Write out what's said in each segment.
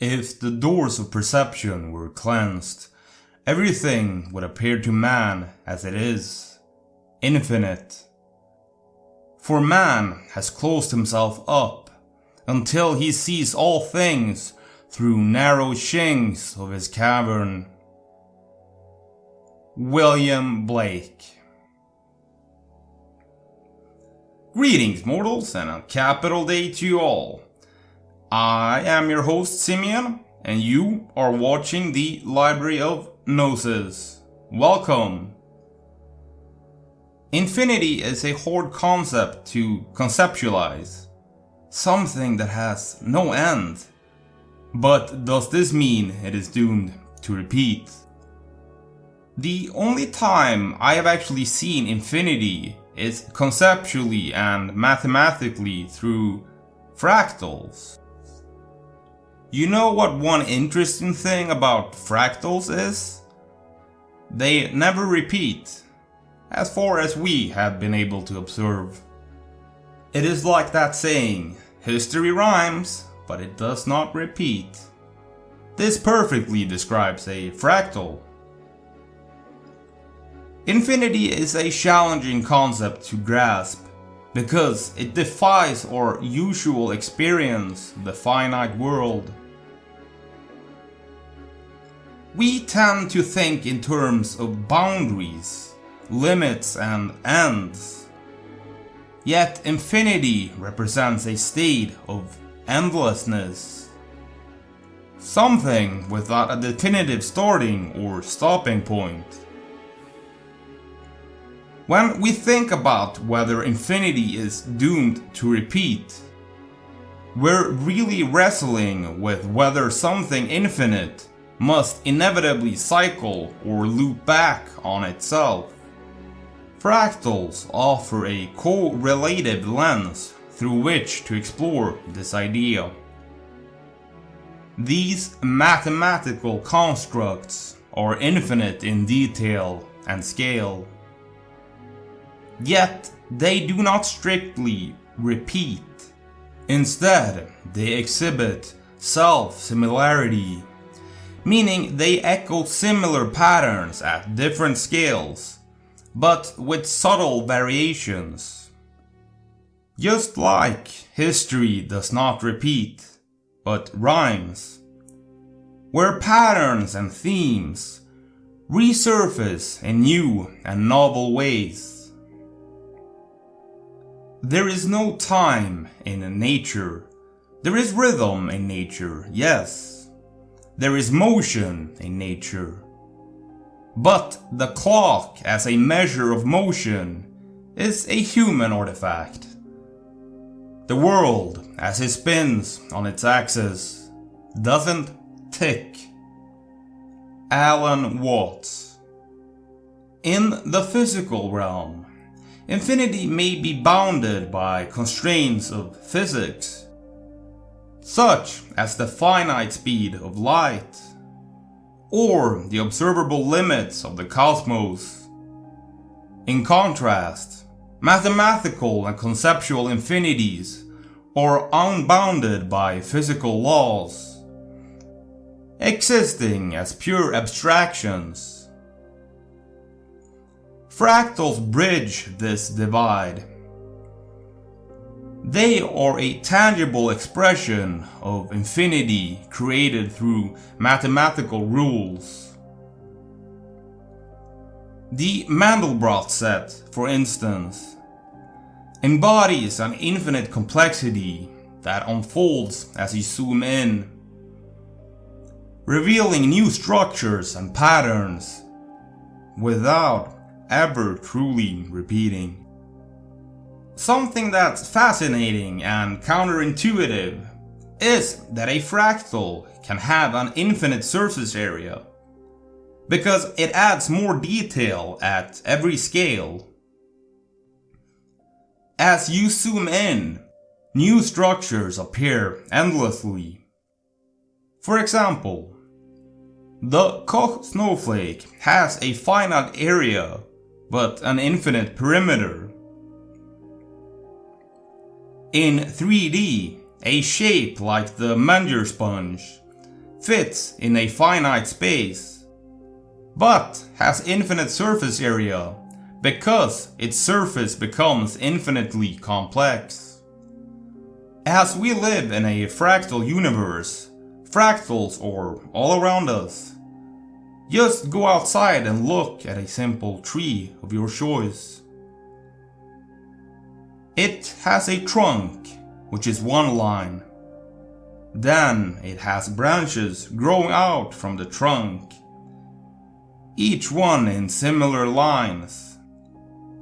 If the doors of perception were cleansed, everything would appear to man as it is, infinite. For man has closed himself up until he sees all things through narrow chinks of his cavern. William Blake. Greetings, mortals, and a capital day to you all. I am your host, Simeon, and you are watching the Library of Gnosis. Welcome! Infinity is a hard concept to conceptualize, something that has no end. But does this mean it is doomed to repeat? The only time I have actually seen infinity is conceptually and mathematically through fractals. You know what one interesting thing about fractals is? They never repeat, as far as we have been able to observe. It is like that saying, history rhymes, but it does not repeat. This perfectly describes a fractal. Infinity is a challenging concept to grasp, because it defies our usual experience of the finite world. We tend to think in terms of boundaries, limits and ends. Yet infinity represents a state of endlessness. Something without a definitive starting or stopping point. When we think about whether infinity is doomed to repeat, we're really wrestling with whether something infinite must inevitably cycle or loop back on itself. Fractals offer a correlative lens through which to explore this idea. These mathematical constructs are infinite in detail and scale. Yet they do not strictly repeat. Instead, they exhibit self-similarity, meaning they echo similar patterns at different scales, but with subtle variations. Just like history does not repeat, but rhymes, where patterns and themes resurface in new and novel ways. There is no time in nature. There is rhythm in nature, yes. There is motion in nature. But the clock as a measure of motion is a human artifact. The world, as it spins on its axis, doesn't tick. Alan Watts. In the physical realm, infinity may be bounded by constraints of physics, such as the finite speed of light, or the observable limits of the cosmos. In contrast, mathematical and conceptual infinities are unbounded by physical laws, existing as pure abstractions. Fractals bridge this divide. They are a tangible expression of infinity created through mathematical rules. The Mandelbrot set, for instance, embodies an infinite complexity that unfolds as you zoom in, revealing new structures and patterns without ever truly repeating. Something that's fascinating and counterintuitive is that a fractal can have an infinite surface area, because it adds more detail at every scale. As you zoom in, new structures appear endlessly. For example, the Koch snowflake has a finite area but an infinite perimeter. In 3D, a shape like the Menger sponge fits in a finite space, but has infinite surface area because its surface becomes infinitely complex. As we live in a fractal universe, fractals are all around us. Just go outside and look at a simple tree of your choice. It has a trunk, which is one line. Then it has branches growing out from the trunk, each one in similar lines.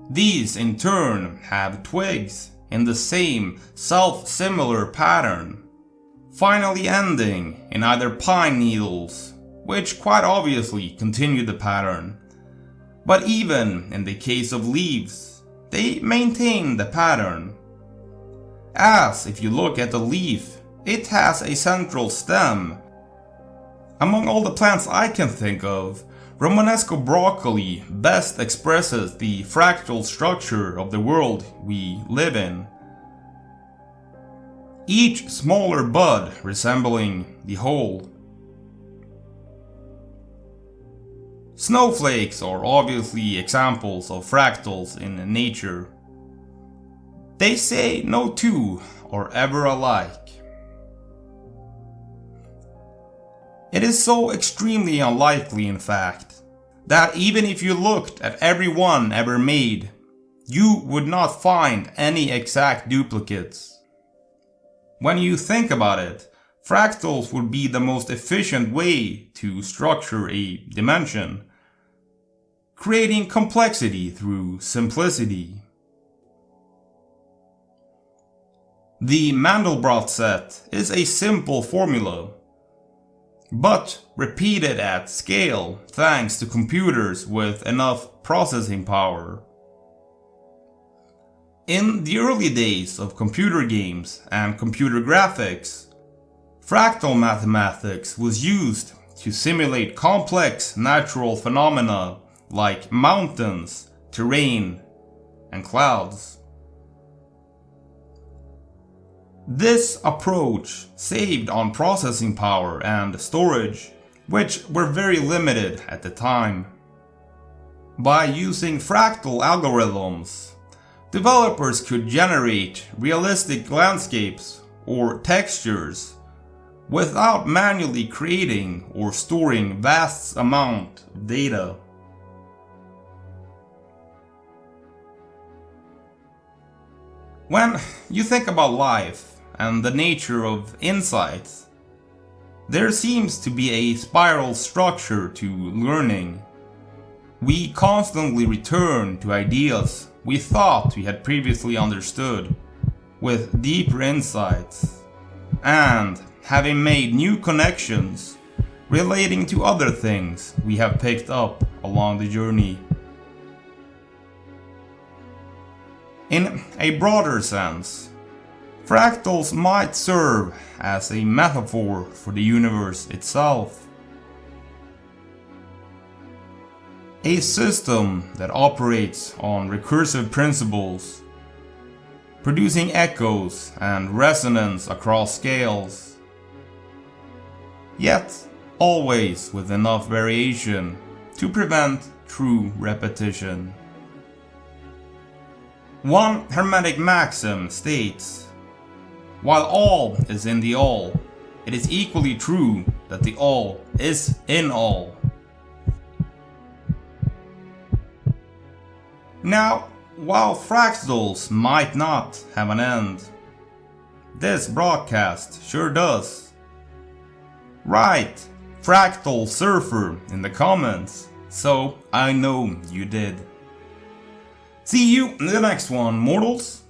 These in turn have twigs in the same self-similar pattern, finally ending in either pine needles, which quite obviously continue the pattern. But even in the case of leaves, they maintain the pattern. As if you look at the leaf, it has a central stem. Among all the plants I can think of, Romanesco broccoli best expresses the fractal structure of the world we live in. Each smaller bud resembling the whole. Snowflakes are obviously examples of fractals in nature. They say no two are ever alike. It is so extremely unlikely, in fact, that even if you looked at every one ever made, you would not find any exact duplicates. When you think about it, fractals would be the most efficient way to structure a dimension, creating complexity through simplicity. The Mandelbrot set is a simple formula, but repeated at scale thanks to computers with enough processing power. In the early days of computer games and computer graphics, fractal mathematics was used to simulate complex natural phenomena like mountains, terrain, and clouds. This approach saved on processing power and storage, which were very limited at the time. By using fractal algorithms, developers could generate realistic landscapes or textures without manually creating or storing vast amounts of data. When you think about life and the nature of insights, there seems to be a spiral structure to learning. We constantly return to ideas we thought we had previously understood, with deeper insights, and having made new connections relating to other things we have picked up along the journey. In a broader sense, fractals might serve as a metaphor for the universe itself. A system that operates on recursive principles, producing echoes and resonance across scales, yet always with enough variation to prevent true repetition. One Hermetic maxim states, "While all is in the all, it is equally true that the all is in all." Now, while fractals might not have an end, this broadcast sure does. Write Fractal Surfer in the comments, so I know you did. See you in the next one, mortals!